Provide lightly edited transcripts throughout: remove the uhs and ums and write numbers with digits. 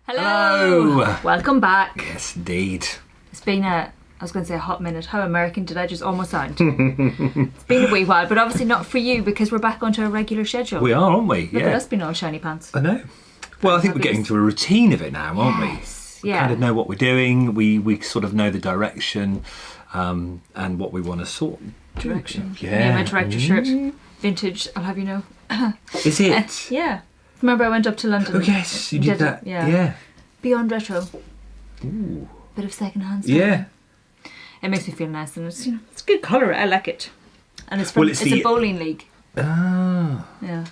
Hello! Welcome back. Yes, indeed. It's been I was going to say a hot minute. How American did I just almost sound? It's been a wee while, but obviously not for you because we're back onto a regular schedule. We are, aren't we? Look at us being all shiny pants. I know. Well, I think we're getting to a routine of it now, aren't we? We kind of know what we're doing. We sort of know the direction and what we want to sort. Direction. Yeah. My director shirt. Vintage, I'll have you know. Is it? Yeah. Remember I went up to London. Oh, yes, you did that. Yeah. Beyond retro. Ooh. Bit of second-hand stuff. Yeah. It makes me feel nice and it's it's a good colour. I like it. And it's from it's a bowling league. Ah. Yeah.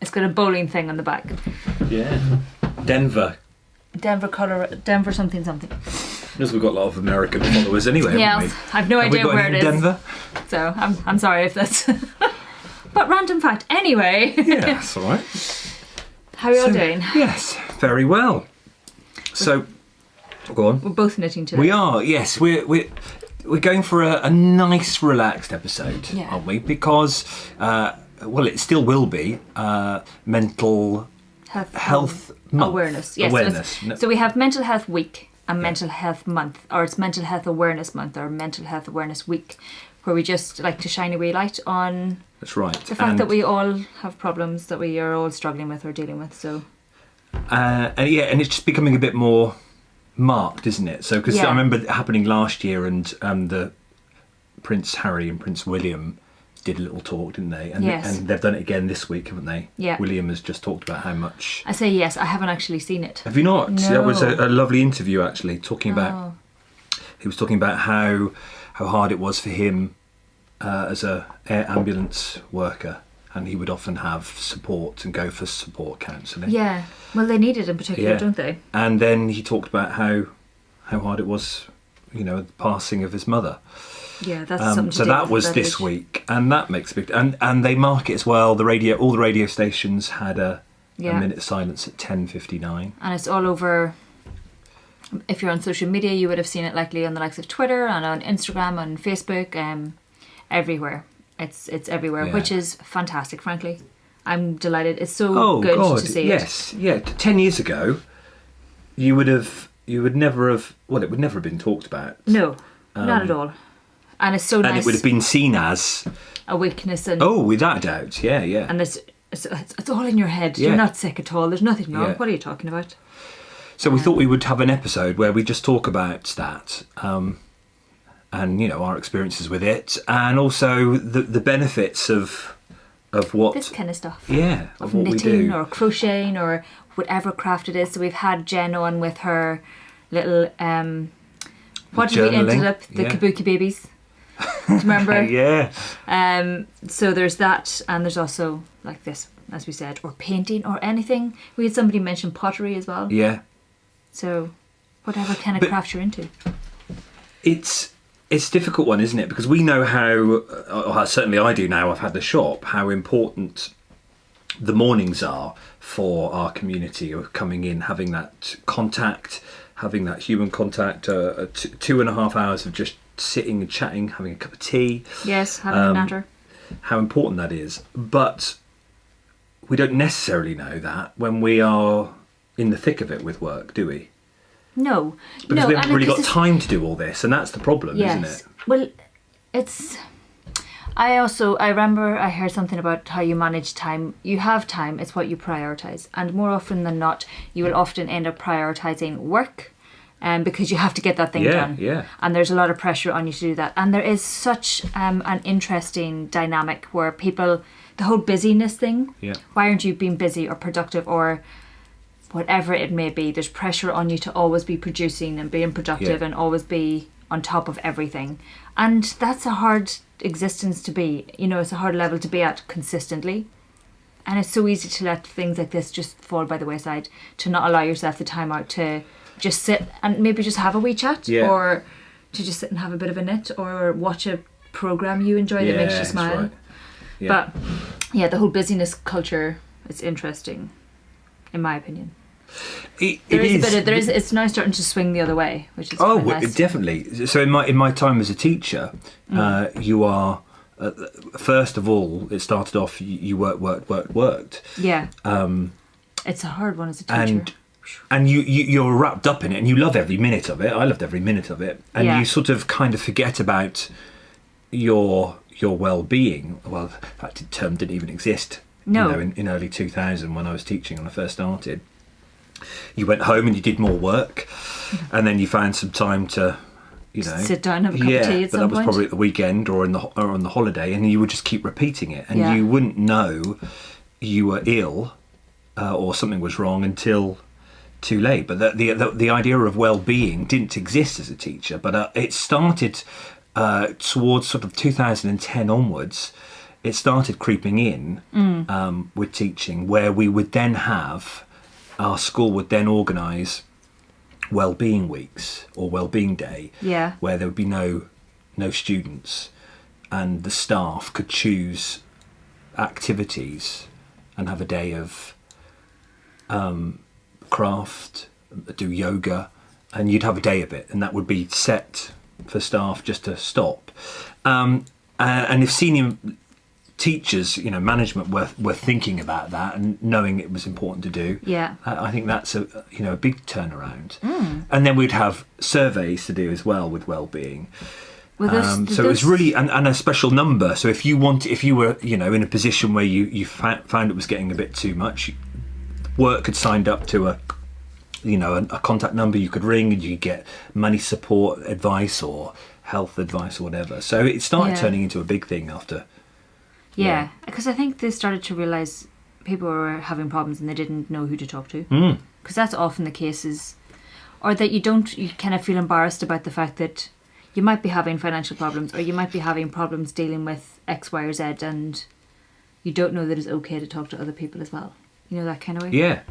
It's got a bowling thing on the back. Yeah. Denver, Denver something. Because we've got a lot of American followers anyway, haven't we? I've no idea where it is. Denver? So I'm sorry if that's but random fact. Anyway. Yeah, that's all right. How are you all doing? Yes, very well. So go on. We're both knitting today. We are, yes. We're going for a nice, relaxed episode, aren't we? Because, well, it still will be mental health month. Awareness. Yes. Awareness. So we have Mental Health Week and Mental Health Month, or it's Mental Health Awareness Month or Mental Health Awareness Week, where we just like to shine a wee light on that's right. The fact that we all have problems that we are all struggling with or dealing with. So. And it's just becoming a bit more marked, isn't it? So because I remember it happening last year, and the Prince Harry and Prince William did a little talk, didn't they? And, and they've done it again this week, haven't they? Yeah. William has just talked about how much. I say yes. I haven't actually seen it. Have you not? No. That was a lovely interview actually, talking about. He was talking about how hard it was for him as a air ambulance worker. And he would often have support and go for support counselling. Yeah, well, they need it in particular, don't they? And then he talked about how hard it was, the passing of his mother. Yeah, that's something to so that was this week, and that makes a big. And they mark it as well. All the radio stations had a minute silence at 10:59, and it's all over. If you're on social media, you would have seen it likely on the likes of Twitter and on Instagram, on Facebook, everywhere. It's everywhere, which is fantastic, frankly. I'm delighted. It's so good to see it. Yes, yeah. 10 years ago, you would never have, well, it would never have been talked about. No, not at all. And it's so nice. And it would have been seen as a weakness. And without a doubt, yeah. And it's all in your head. Yeah. You're not sick at all. There's nothing wrong. What are you talking about? So we thought we would have an episode where we just talk about that. And our experiences with it, and also the benefits of what this kind of stuff. Yeah, of what knitting we do. Or crocheting or whatever craft it is. So we've had Jen on with her little what did we ended up the kabuki babies. Do you remember? Yeah. So there's that, and there's also like this, as we said, or painting or anything. We had somebody mention pottery as well. Yeah. So whatever kind of craft you're into. It's a difficult one, isn't it? Because we know how, certainly I do now, I've had the shop, how important the mornings are for our community of coming in, having that contact, having that human contact, 2.5 hours of just sitting and chatting, having a cup of tea. Yes, having a natter. How important that is. But we don't necessarily know that when we are in the thick of it with work, do we? No. Because we haven't really got time to do all this, and that's the problem, isn't it? Well, it's... I remember I heard something about how you manage time. You have time, it's what you prioritise. And more often than not, you will often end up prioritising work because you have to get that thing done. Yeah. And there's a lot of pressure on you to do that. And there is such an interesting dynamic where people... The whole busyness thing. Yeah. Why aren't you being busy or productive or... whatever it may be, there's pressure on you to always be producing and being productive and always be on top of everything. And that's a hard existence to be. It's a hard level to be at consistently. And it's so easy to let things like this just fall by the wayside, to not allow yourself the time out to just sit and maybe just have a wee chat or to just sit and have a bit of a knit or watch a programme you enjoy that makes you smile. Right. Yeah. But the whole busyness culture is interesting, in my opinion. It's now starting to swing the other way, which is nice. Definitely. So in my time as a teacher, you are first of all, it started off you worked. Yeah. It's a hard one as a teacher. and you're wrapped up in it, and you love every minute of it. I loved every minute of it, and you sort of kind of forget about your well-being. Well, that term didn't even exist. No. You know, in early 2000 when I was teaching when I first started, you went home and you did more work, and then you found some time to, you know, sit down, have a cup of tea at some but that was point. probably at the weekend or on the holiday, and you would just keep repeating it, and you wouldn't know you were ill or something was wrong until too late. But the idea of well-being didn't exist as a teacher, but it started towards sort of 2010 onwards. It started creeping in with teaching, where we would then have, our school would then organise well-being weeks or well-being day, where there would be no students, and the staff could choose activities and have a day of craft, do yoga, and you'd have a day of it, and that would be set for staff just to stop. And if senior teachers, you know, management were thinking about that and knowing it was important to do, I think that's a big turnaround. And then we'd have surveys to do as well with well-being. So it was really and a special number. So if you were, you know, in a position where you found it was getting a bit too much, work had signed up to a contact number you could ring, and you get money support advice or health advice or whatever. So it started turning into a big thing after. Yeah, because I think they started to realise people were having problems and they didn't know who to talk to. Because that's often the case, or that you kind of feel embarrassed about the fact that you might be having financial problems, or you might be having problems dealing with X, Y, or Z, and you don't know that it's okay to talk to other people as well. You know, that kind of way? Yeah.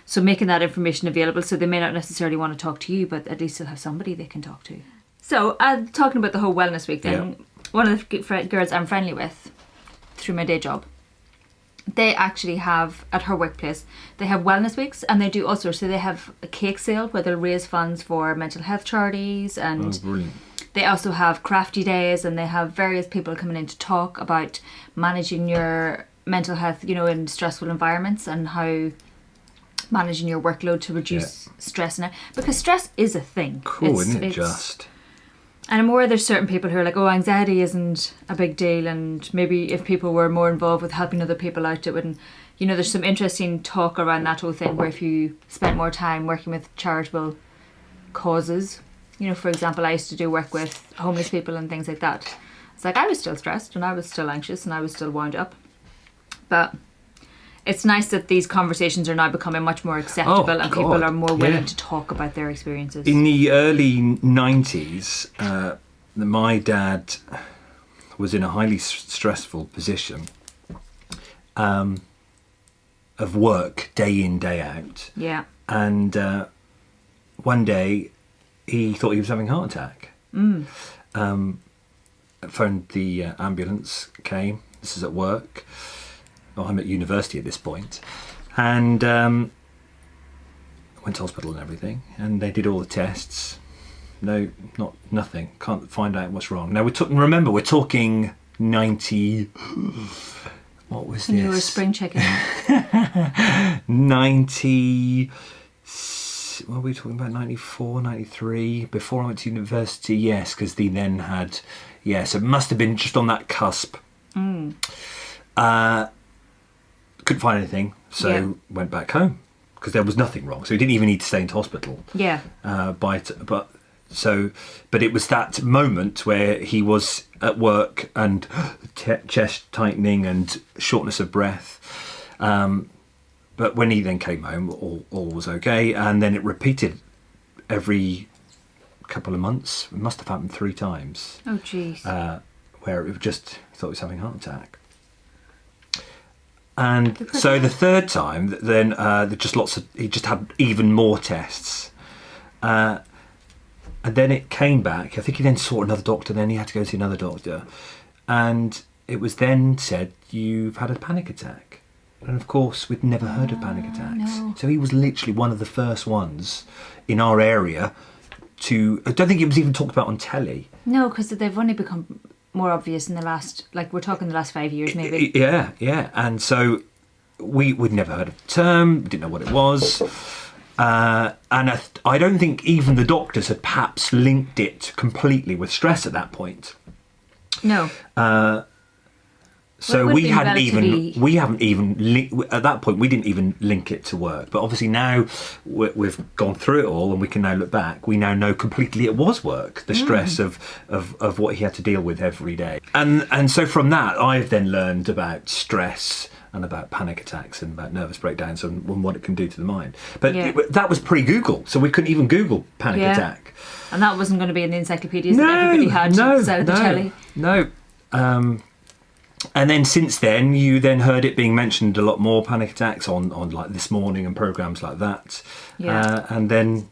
So making that information available, so they may not necessarily want to talk to you, but at least they'll have somebody they can talk to. So, talking about the whole wellness week thing, one of the girls I'm friendly with through my day job, they actually have, at her workplace, they have wellness weeks, and they do also, so they have a cake sale where they'll raise funds for mental health charities, and they also have crafty days, and they have various people coming in to talk about managing your mental health, you know, in stressful environments, and how managing your workload to reduce stress in it, because stress is a thing. Cool, isn't it just? And I'm aware there's certain people who are like, oh, anxiety isn't a big deal, and maybe if people were more involved with helping other people out, it wouldn't. You know, there's some interesting talk around that whole thing where if you spent more time working with charitable causes, you know, for example, I used to do work with homeless people and things like that. It's like I was still stressed and I was still anxious and I was still wound up. But it's nice that these conversations are now becoming much more acceptable and people are more willing to talk about their experiences. In the early 90s, my dad was in a highly stressful position of work day in, day out. Yeah. And one day he thought he was having a heart attack. Phoned the ambulance, came. This is at work. Well, I'm at university at this point, and went to hospital and everything, and they did all the tests. No, nothing. Can't find out what's wrong. Now remember, we're talking 90. What was when this? You were a spring chicken. 90. What were we talking about? 94, 93. Before I went to university, yes, because they then had. Yes, it must have been just on that cusp. Couldn't find anything, so went back home because there was nothing wrong. So he didn't even need to stay into hospital. Yeah. But it was that moment where he was at work and chest tightening and shortness of breath. But when he then came home, all was okay, and then it repeated every couple of months. It must have happened 3 times. Oh, jeez. Where it just thought he was having a heart attack. And so the third time, then he just had even more tests. And then it came back. I think he then saw another doctor, then he had to go to another doctor. And it was then said, you've had a panic attack. And of course, we'd never heard of panic attacks. No. So he was literally one of the first ones in our area to... I don't think it was even talked about on telly. No, because they've only become more obvious in the last, like we're talking the last 5 years maybe. Yeah. And so we'd never heard of the term, didn't know what it was. I don't think even the doctors had perhaps linked it completely with stress at that point. No. So Well, it would we be haven't at that point we didn't even link it to work. But obviously now we've gone through it all, and we can now look back. We now know completely it was work, the stress of what he had to deal with every day. And so from that, I've then learned about stress and about panic attacks and about nervous breakdowns and what it can do to the mind. But that was pre-Google, so we couldn't even Google panic attack. And that wasn't going to be in the encyclopedias that everybody had set at the telly. No. And then since then, you then heard it being mentioned a lot more, panic attacks on like This Morning and programmes like that. Yeah. And then,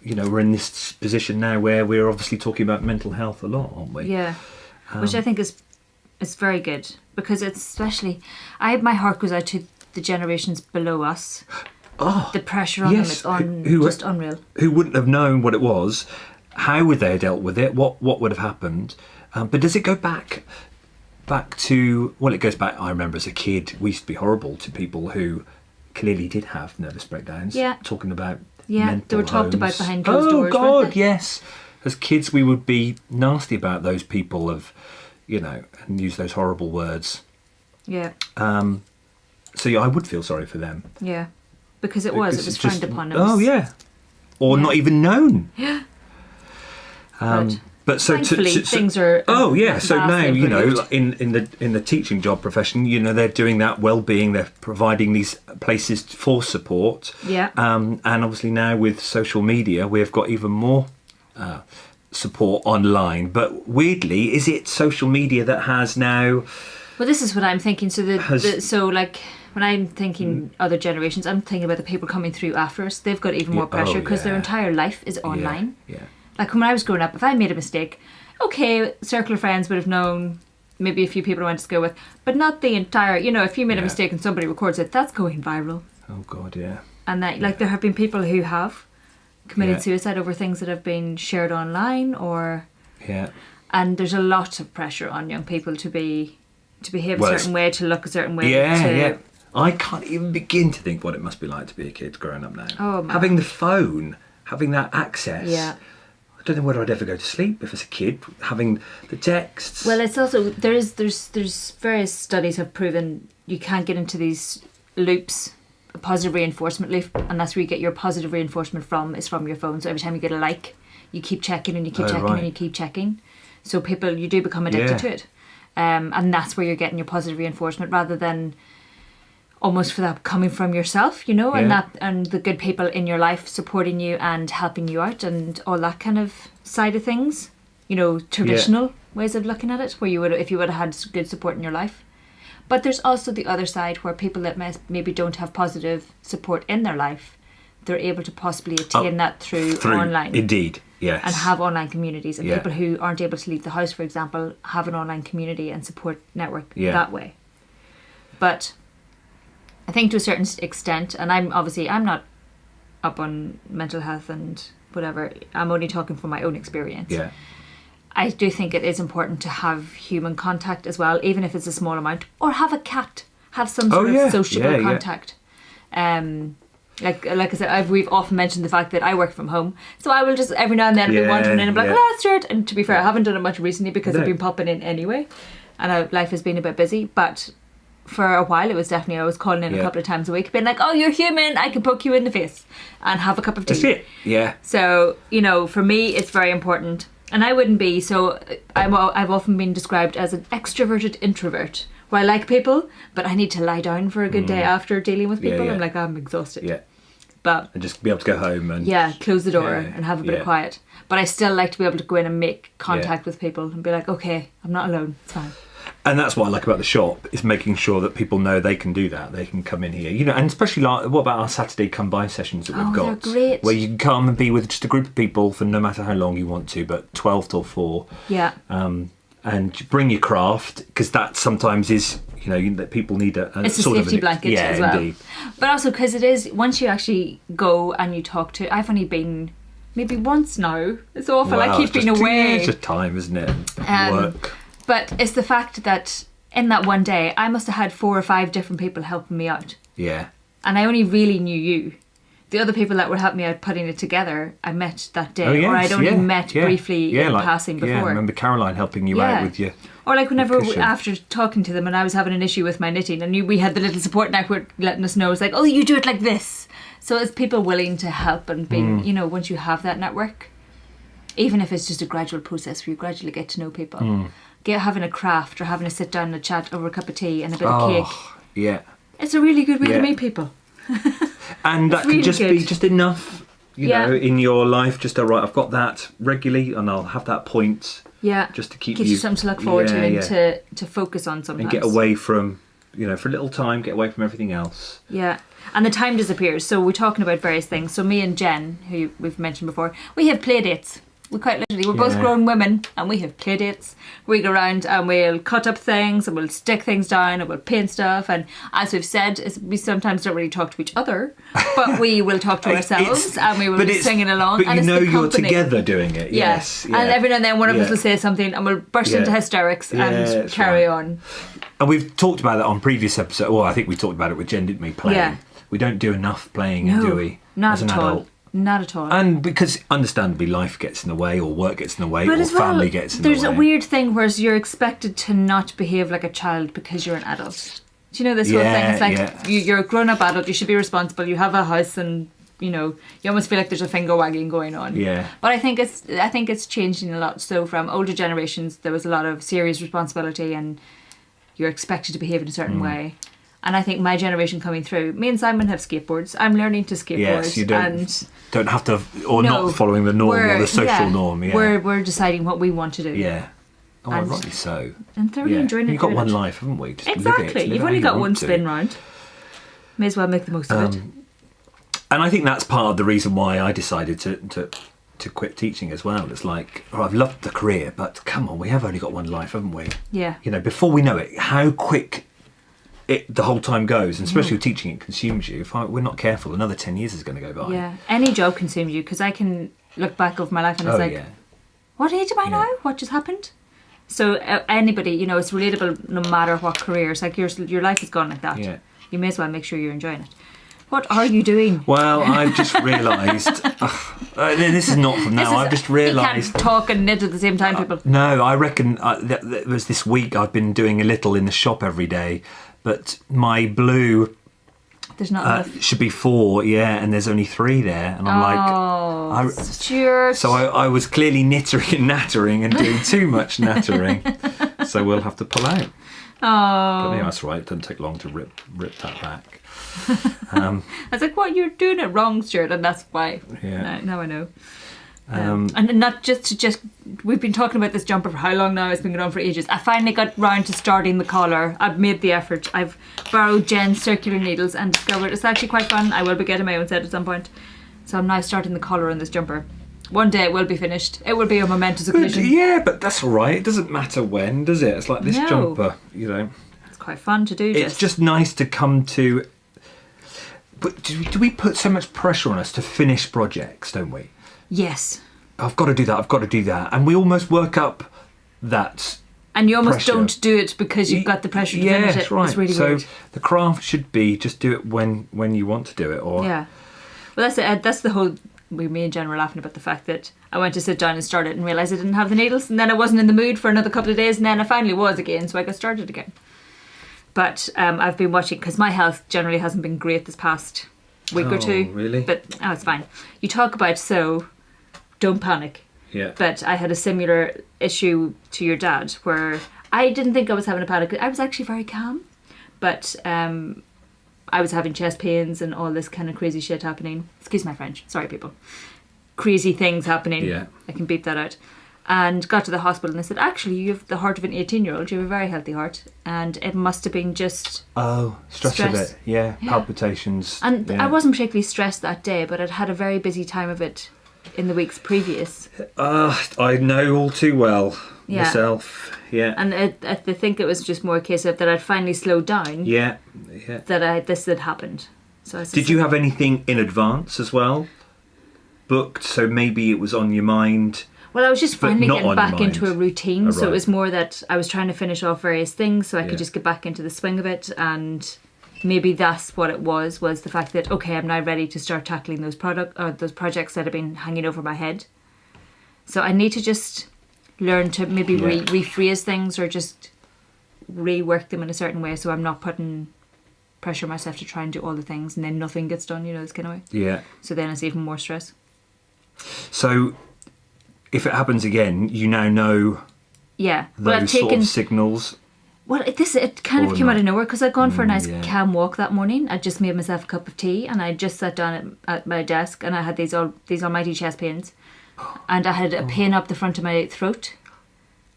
we're in this position now where we're obviously talking about mental health a lot, aren't we? Yeah. Which I think is very good, because it's especially, my heart goes out to the generations below us. Oh, the pressure on them is just unreal. Who wouldn't have known what it was? How would they have dealt with it? What would have happened? But does it go back to, well, it goes back, I remember as a kid, we used to be horrible to people who clearly did have nervous breakdowns. Yeah. Talking about mental they were talked homes. about behind closed doors. Oh, God, yes. As kids, we would be nasty about those people and use those horrible words. Yeah. So, I would feel sorry for them. Yeah. Because it was frowned upon. Oh, yeah. Or not even known. Yeah. But so thankfully, things are. Oh yeah, so now improved. in the teaching job profession, they're doing that well-being. They're providing these places for support. Yeah. And obviously now with social media, we've got even more support online. But weirdly, is it social media that has now? Well, this is what I'm thinking. So like when I'm thinking other generations, I'm thinking about the people coming through after us. They've got even more pressure because their entire life is online. Yeah. Like when I was growing up, if I made a mistake, okay, circle of friends would have known, maybe a few people I went to school with, but not the entire, if you made a mistake and somebody records it, that's going viral. Oh God, yeah. And that, there have been people who have committed suicide over things that have been shared online or... Yeah. And there's a lot of pressure on young people to behave a certain way, to look a certain way. Yeah. I can't even begin to think what it must be like to be a kid growing up now. Oh, man. Having the phone, having that access. Yeah. I don't know whether I'd ever go to sleep if as a kid, having the texts. Well, it's also, there's various studies have proven you can't get into these loops, a positive reinforcement loop, and that's where you get your positive reinforcement is from your phone. So every time you get a like, you keep checking and you keep checking and you keep checking. So you do become addicted to it. And that's where you're getting your positive reinforcement rather than almost for that coming from yourself, and the good people in your life supporting you and helping you out and all that kind of side of things. Traditional ways of looking at it, where if you would have had good support in your life. But there's also the other side where people that maybe don't have positive support in their life, they're able to possibly attain that through online. Indeed, yes. And have online communities. And people who aren't able to leave the house, for example, have an online community and support network that way. But I think to a certain extent, and I'm not up on mental health and whatever, I'm only talking from my own experience. Yeah. I do think it is important to have human contact as well, even if it's a small amount, or have a cat, have some sort of sociable contact. Like I said, we've often mentioned the fact that I work from home, so I will just every now and then be wandering in and be like, let's do it. And to be fair, I haven't done it much recently because I've been popping in anyway, and life has been a bit busy, but for a while it was definitely, I was calling in a couple of times a week being like, oh, you're human, I can poke you in the face and have a cup of tea. That's it. Yeah. So for me it's very important, and I wouldn't be, so I've often been described as an extroverted introvert, where I like people but I need to lie down for a good day after dealing with people. I'm like, I'm exhausted, but and just be able to go home and close the door and have a bit of quiet. But I still like to be able to go in and make contact with people and be like, okay, I'm not alone, it's fine. And that's what I like about the shop, is making sure that people know they can do that. They can come in here, and especially what about our Saturday come by sessions that we've got, they're great. Where you can come and be with just a group of people for no matter how long you want to, but 12 till 4. Yeah. And bring your craft, because that sometimes is, that people need it's sort a safety blanket as well. Indeed. But also because it is, once you actually go and you talk to, I've only been maybe once now. It's awful. I keep being away. It's just time, isn't it? Work. But it's the fact that in that one day, I must have had 4 or 5 different people helping me out. Yeah. And I only really knew you. the other people that were helping me out putting it together, I met that day. Oh, yes, or I'd only met briefly in like, passing before. Yeah, I remember Caroline helping you out with your... Or like whenever, cushion. after talking to them and I was having an issue with my knitting and we had the little support network letting us know, it's like, oh, you do it like this. So it's people willing to help and being, you know, once you have that network, even if it's just a gradual process where you gradually get to know people, having a craft or having a sit down and a chat over a cup of tea and a bit of cake. Yeah. It's a really good way to meet people. And that really can just good. be just enough, you know, in your life. Just all right, I've got that regularly, and I'll have that point. Yeah, just to keep gives you something to look forward to and to focus on sometimes. And get away from, you know, for a little time, get away from everything else. Yeah, and the time disappears. So we're talking about various things. So me and Jen, who we've mentioned before, we have play dates. We quite literally, we're both grown women and we have play dates. We go around and we'll cut up things and we'll stick things down and we'll paint stuff. And as we've said, we sometimes don't really talk to each other, but we will talk to ourselves and we will be singing along. But and you know it's the you're company. Together doing it, yes. Yeah. And every now and then one of us will say something and we'll burst into hysterics and carry on. And we've talked about that on previous episodes. Well, I think we talked about it with Jen, didn't we? Playing. Yeah. We don't do enough playing, do we? Not as an at all. adult. Not at all. And because, understandably, life gets in the way, or work gets in the way, or family gets in the way. There's a weird thing where you're expected to not behave like a child because you're an adult. Do you know this whole thing? It's like you're a grown-up adult, you should be responsible, you have a house and, you know, you almost feel like there's a finger wagging going on. Yeah. But I think it's changing a lot. So from older generations, there was a lot of serious responsibility and you're expected to behave in a certain way. And I think my generation coming through, me and Simon have skateboards. I'm learning to skateboard. Yes, you don't have to, or not following the norm or the social norm. Yeah. We're deciding what we want to do. Yeah. Oh, and rightly so. And thoroughly enjoying it. You've got one life, haven't we? Just exactly. You've only got one spin round. May as well make the most of it. And I think that's part of the reason why I decided to quit teaching as well. It's like, I've loved the career, but come on, we have only got one life, haven't we? Yeah. You know, before we know it, how quick the whole time goes, and especially with teaching, it consumes you. If we're not careful, another 10 years is going to go by. Yeah, any job consumes you, because I can look back over my life and it's what age am I now? What just happened? So anybody, you know, it's relatable no matter what career. It's like your life is gone like that. Yeah. You may as well make sure you're enjoying it. What are you doing? Well, I've just realised, this is not from now, I've just realised... You can't talk and knit at the same time, people. No, I reckon it was this week I've been doing a little in the shop every day, but my blue there's not enough. Should be 4, and there's only 3 there, and I'm Stuart. So I was clearly knittering and nattering and doing too much nattering, so we'll have to pull out. Oh, but yeah, that's right. It doesn't take long to rip that back. I was like, "What? You're doing it wrong, Stuart," and that's why. Yeah. Now I know. And not just we've been talking about this jumper for how long now? It's been going on for ages. I finally got round to starting the collar. I've made the effort. I've borrowed Jen's circular needles and discovered it's actually quite fun. I will be getting my own set at some point. So I'm now starting the collar on this jumper. One day it will be finished. It will be a momentous occasion. Yeah, but that's all right. It doesn't matter when, does it? It's like this jumper, you know. It's quite fun to do. It's just nice to come to... But do we put so much pressure on us to finish projects, don't we? Yes. I've got to do that. And we almost work up that and you almost pressure. don't do it because you've got the pressure to finish it. Right. It's really so weird. The craft should be just do it when you want to do it. Or yeah. Well, that's it. That's the whole... Me and Jen were laughing about the fact that I went to sit down and start it and realised I didn't have the needles, and then I wasn't in the mood for another couple of days, and then I finally was again, so I got started again. But I've been watching, because my health generally hasn't been great this past week or two. Really? But it's fine. You talk about don't panic. Yeah. But I had a similar issue to your dad, where I didn't think I was having a panic. I was actually very calm, but I was having chest pains and all this kind of crazy shit happening. Excuse my French. Sorry, people. Crazy things happening. Yeah. I can beep that out. And got to the hospital and they said, actually, you have the heart of an 18-year-old. You have a very healthy heart. And it must have been just... Oh, stress of it. Yeah, palpitations. And I wasn't particularly stressed that day, but I'd had a very busy time of it in the weeks previous. I know all too well myself. Yeah. And I think it was just more a case of that I'd finally slowed down. Yeah. That this had happened. So did you have anything in advance as well? Booked, so maybe it was on your mind? Well, I was just finally getting back into a routine. Right. So it was more that I was trying to finish off various things so I could just get back into the swing of it. And maybe that's what it was the fact that, okay, I'm now ready to start tackling those projects that have been hanging over my head. So I need to just learn to maybe rephrase things or just rework them in a certain way, so I'm not putting pressure on myself to try and do all the things and then nothing gets done, this kind of way. Yeah. So then it's even more stress. So if it happens again, you now know those sort of signals. Well, it kind of came out of nowhere because I'd gone for a nice calm walk that morning. I just made myself a cup of tea and I just sat down at my desk and I had these almighty chest pains. And I had a pain up the front of my throat.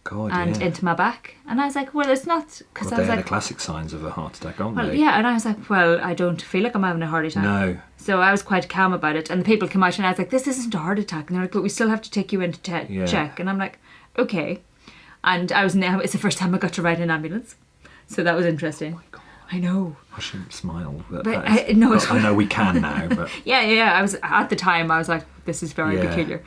God, and into my back. And I was like, well, it's not... Because I was they're like, the classic signs of a heart attack, aren't they? Yeah, and I was like, well, I don't feel like I'm having a heart attack. No. So I was quite calm about it. And the people came out and I was like, this isn't a heart attack. And they're like, but we still have to take you in to check. And I'm like, okay. And it's the first time I got to ride an ambulance. So that was interesting. Oh my God. I know. I shouldn't smile. But I know we can now. But yeah. I was at the time. I was like, this is very peculiar.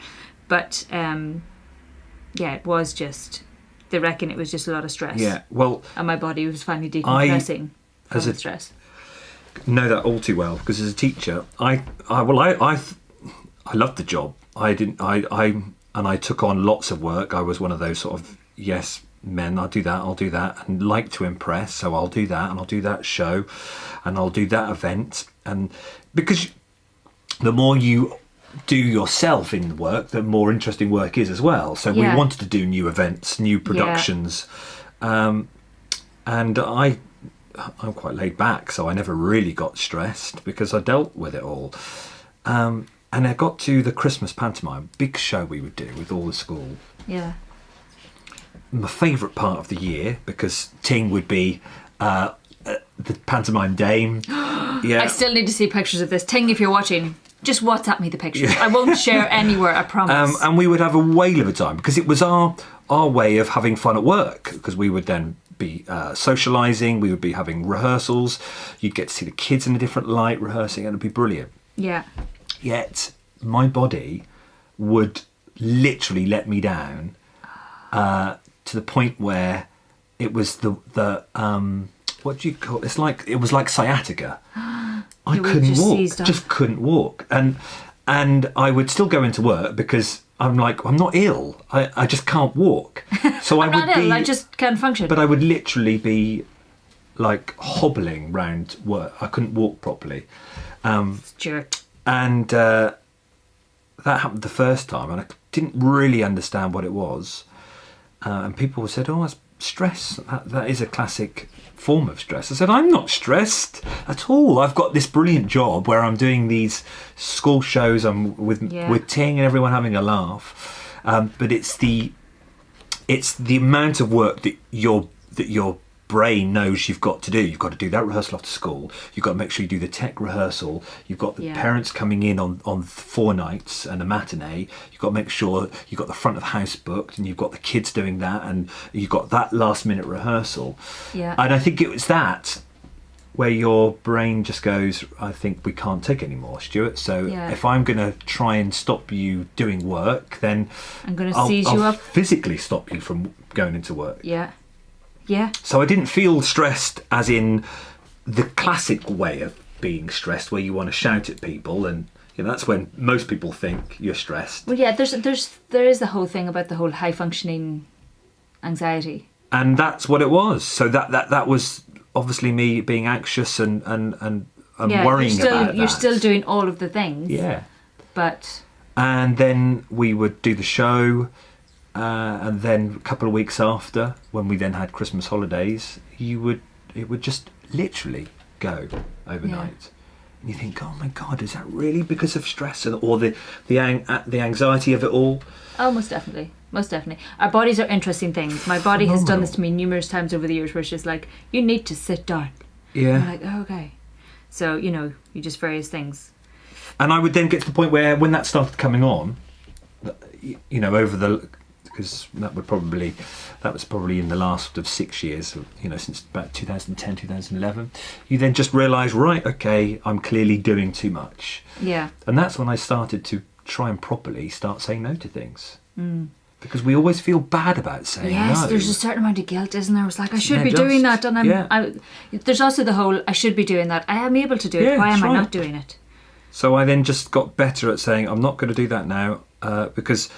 But it was just. They reckon it was just a lot of stress. Yeah. Well. And my body was finally decompressing from the stress. Know that all too well because as a teacher, I loved the job. I took on lots of work. I was one of those sort of men. I'll do that, and like to impress. So I'll do that, and I'll do that show, and I'll do that event, and because the more you do yourself in work, the more interesting work is as well. So we wanted to do new events, new productions, and I'm quite laid back, so I never really got stressed because I dealt with it all. And I got to the Christmas pantomime, big show we would do with all the school. Yeah. My favourite part of the year because Ting would be the pantomime dame. I still need to see pictures of this. Ting, if you're watching, just WhatsApp me the pictures. I won't share anywhere, I promise. And we would have a whale of a time because it was our way of having fun at work because we would then be socialising, we would be having rehearsals, you'd get to see the kids in a different light rehearsing and it'd be brilliant. Yeah. Yet my body would literally let me down to the point where it was the what do you call it? It was like sciatica. I couldn't walk, just couldn't walk. And I would still go into work because I'm like, I'm not ill. I just can't walk. So I'm not ill, I just can't function. But I would literally be like hobbling round work. I couldn't walk properly. Jerk. And that happened the first time and I didn't really understand what it was. And people said, oh, that's stress. That is a classic form of stress. I said, I'm not stressed at all. I've got this brilliant job where I'm doing these school shows. I'm with Ting and everyone having a laugh. But it's the amount of work that your brain knows you've got to do. You've got to do that rehearsal after school. You've got to make sure you do the tech rehearsal. You've got the parents coming in on 4 nights and a matinee. You've got to make sure you've got the front of the house booked and you've got the kids doing that and you've got that last minute rehearsal. Yeah. And I think it was that where your brain just goes, I think we can't take any more, Stuart. So if I'm going to try and stop you doing work, then I'm going to seize you up. Physically stop you from going into work. Yeah. Yeah. So I didn't feel stressed as in the classic way of being stressed where you want to shout at people and that's when most people think you're stressed. Well, yeah, there is the whole thing about the whole high functioning anxiety. And that's what it was. So that was obviously me being anxious and worrying about that. You're still doing all of the things. Yeah. But and then we would do the show. And then a couple of weeks after, when we then had Christmas holidays, it would just literally go overnight. And you think, oh my God, is that really because of stress or the anxiety of it all? Oh, most definitely. Our bodies are interesting things. My body has done this to me numerous times over the years where it's just like, you need to sit down. Yeah. And I'm like, oh, okay. So, you just various things. And I would then get to the point where when that started coming on, because that was probably in the last of 6 years, since about 2010, 2011, you then just realise, right, okay, I'm clearly doing too much. Yeah. And that's when I started to try and properly start saying no to things. Because we always feel bad about saying yes, no. there's a certain amount of guilt, isn't there? It's like, I should Yeah, be doing that, and yeah. there's also the whole, I should be doing that. I am able to do it. Yeah, Why am that's I right. not doing it? So I then just got better at saying, I'm not going to do that now, because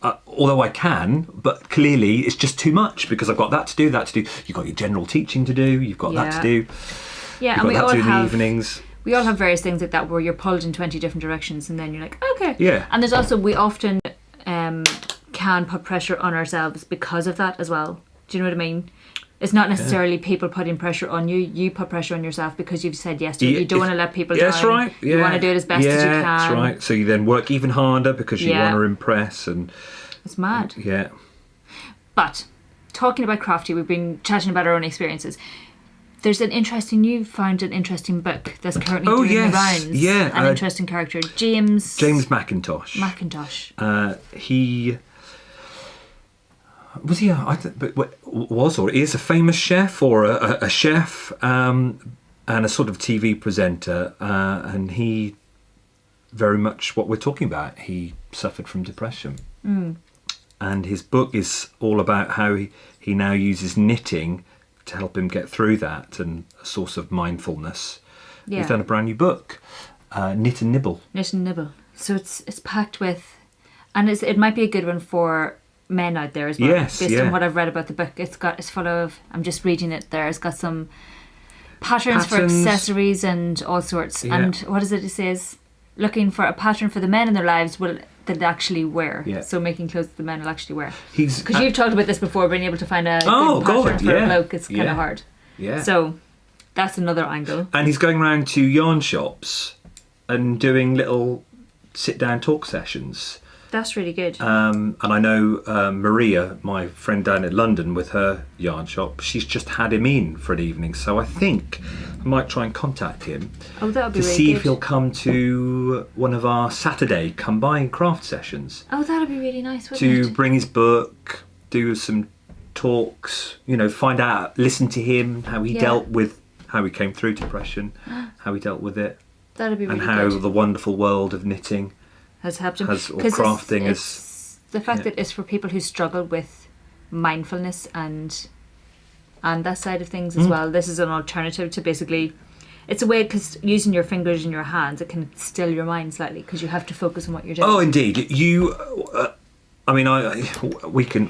although I can, but clearly it's just too much, because I've got that to do. You've got your general teaching to do. You've got that to do. Yeah, You've and we got that all to do in the have evenings. We all have various things like that where you're pulled in 20 different directions, and then you're like, okay. Yeah. And there's also, we often can put pressure on ourselves because of that as well. Do you know what I mean? It's not necessarily people putting pressure on you. You put pressure on yourself because you've said yes to it. You don't want to let people down. That's right. Yeah. You want to do it as best as you can. That's right. So you then work even harder because you want to impress. And it's mad. Yeah. But talking about Crafty, we've been chatting about our own experiences. There's you found an interesting book that's currently doing the rounds. Yeah. An interesting character. James Mcintosh. He... Was he? Was or is a famous chef, or a chef, and a sort of TV presenter, and he very much what we're talking about. He suffered from depression, and his book is all about how he now uses knitting to help him get through that, and a source of mindfulness. Yeah. He's done a brand new book, Knit and Nibble. Knit and Nibble. So it's packed with, and it might be a good one for men out there as well. Yes, based on what I've read about the book. It's full of, I'm just reading it there, it's got some patterns for accessories and all sorts. Yeah. And what is it says? Looking for a pattern for the men in their lives that they actually wear. Yeah. So making clothes that the men will actually wear. Because you've talked about this before, being able to find a good pattern for a bloke, it's kind of hard. Yeah. So that's another angle. And he's going around to yarn shops and doing little sit-down talk sessions. That's really good. And I know Maria, my friend down in London with her yarn shop, she's just had him in for an evening. So I think I might try and contact him to see if he'll come to one of our Saturday combined craft sessions. Oh, that'd be really nice, wouldn't it? To bring his book, do some talks, find out, listen to him, how he dealt with, how he came through depression, how he dealt with it. That'd be really good. And how the wonderful world of knitting has helped him. Or crafting it's the fact that it's for people who struggle with mindfulness and that side of things as well. This is an alternative to basically, it's a way, because using your fingers and your hands, it can still your mind slightly because you have to focus on what you're doing. Oh, indeed.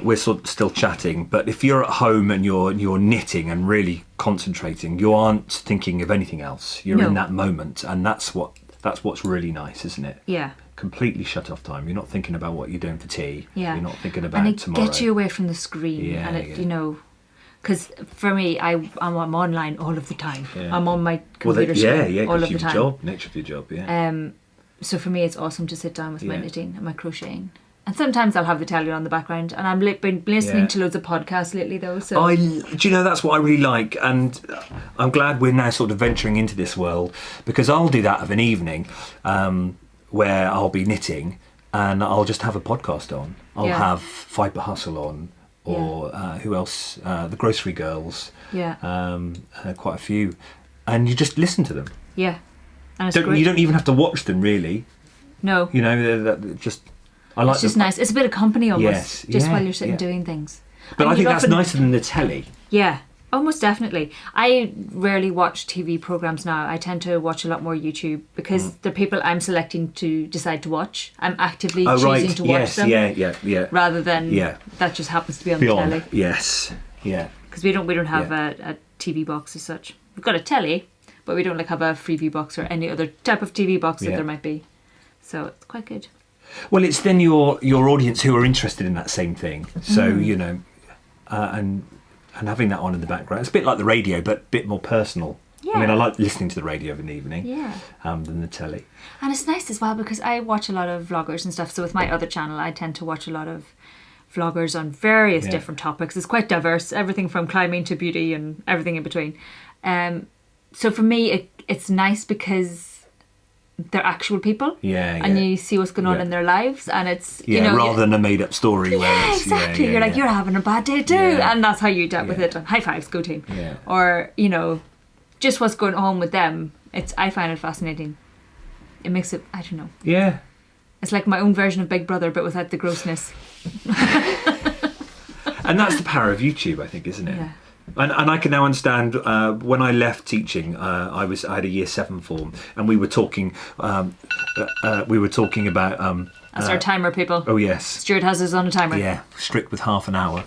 We're sort of still chatting, but if you're at home and you're knitting and really concentrating, you aren't thinking of anything else. You're in that moment, and that's what's really nice, isn't it? Yeah. Completely shut off time. You're not thinking about what you're doing for tea. Yeah. You're not thinking about tomorrow. And it gets you away from the screen. Yeah, and it, because for me, I'm online all of the time. Yeah. I'm on my computer all of the time. Nature of your job, yeah. So for me, it's awesome to sit down with my knitting and my crocheting. And sometimes I'll have the telly on the background, and I've been listening to loads of podcasts lately, though. So that's what I really like, and I'm glad we're now sort of venturing into this world, because I'll do that of an evening, where I'll be knitting, and I'll just have a podcast on. I'll have Fibre Hustle on, or who else? The Grocery Girls. Yeah. Quite a few, and you just listen to them. Yeah. And you don't even have to watch them, really. No. It's just nice. It's a bit of company almost, while you're sitting doing things. But I think that's nicer than the telly. Yeah, almost definitely. I rarely watch TV programmes now. I tend to watch a lot more YouTube, because the people I'm selecting to decide to watch, I'm actively choosing to watch them. Yeah. Rather than that just happens to be on the telly. Yes, yeah. Because we don't have a TV box as such. We've got a telly, but we don't have a Freeview box or any other type of TV box that there might be. So it's quite good. Well, it's then your audience who are interested in that same thing. So, and having that on in the background. It's a bit like the radio, but a bit more personal. Yeah. I mean, I like listening to the radio in the evening than the telly. And it's nice as well, because I watch a lot of vloggers and stuff. So with my other channel, I tend to watch a lot of vloggers on various different topics. It's quite diverse, everything from climbing to beauty and everything in between. So for me, it's nice because they're actual people, and you see what's going on in their lives, and it's rather than a made-up story. Where it's, exactly. You're like, you're having a bad day too, and that's how you dealt with it. High fives, go team. Yeah. Or just what's going on with them. I find it fascinating. It makes it, I don't know. Yeah. It's like my own version of Big Brother, but without the grossness. And that's the power of YouTube, I think, isn't it? Yeah. And I can now understand when I left teaching, I had a year 7 form, and we were talking about. That's our timer, people. Oh yes, Stuart has his on a timer. yeah, strict with half an hour.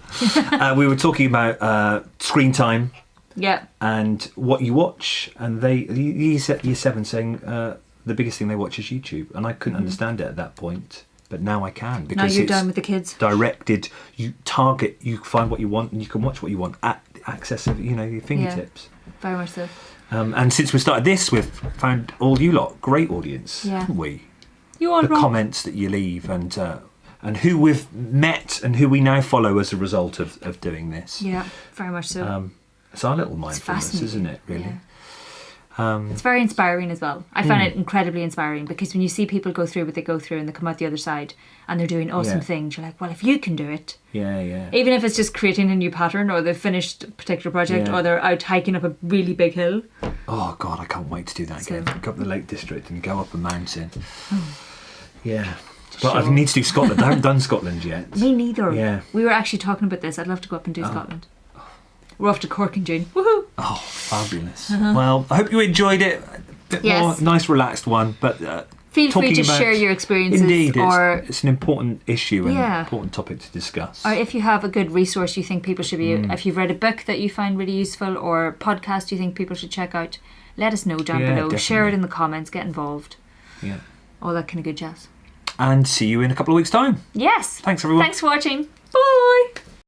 We were talking about screen time. Yeah. And what you watch, and year 7 saying the biggest thing they watch is YouTube, and I couldn't understand it at that point. But now I can, because Now you're it's done with the kids. directed. You target, you find what you want, and you can watch what you want at the access of your fingertips. Yeah, very much so. And since we started this, we've found all you lot great audience, Yeah. haven't we? You are The wrong. comments that you leave, and who we've met, and who we now follow as a result of doing this. Yeah, very much so. It's our little mindfulness, fascinating, isn't it? Really. Yeah. It's very inspiring as well. I find it incredibly inspiring, because when you see people go through what they go through and they come out the other side and they're doing awesome Yeah. things, you're like, well, if you can do it, Yeah. even if it's just creating a new pattern, or they've finished a particular project, Yeah. or they're out hiking up a really big hill. Oh God, I can't wait to do that So- again. Go up the Lake District and go up a mountain. Yeah. To But I show- need to do Scotland. I haven't done Scotland yet. Me neither. Yeah. We were actually talking about this. I'd love to go up and do Scotland. We're off to Cork in June. Woohoo! Oh, fabulous. Well, I hope you enjoyed it. A bit Yes. more nice, relaxed one. But Feel free talking to about- share your experiences, Indeed, or it's an important issue and Yeah. an important topic to discuss. or if you have a good resource you think people should be, if you've read a book that you find really useful, or podcast you think people should check out, let us know down Yeah, below. Share it definitely. in the comments, get involved. Yeah. All that kind of good jazz. And see you in a couple of weeks' time. Yes. Thanks, everyone. Thanks for watching. Bye.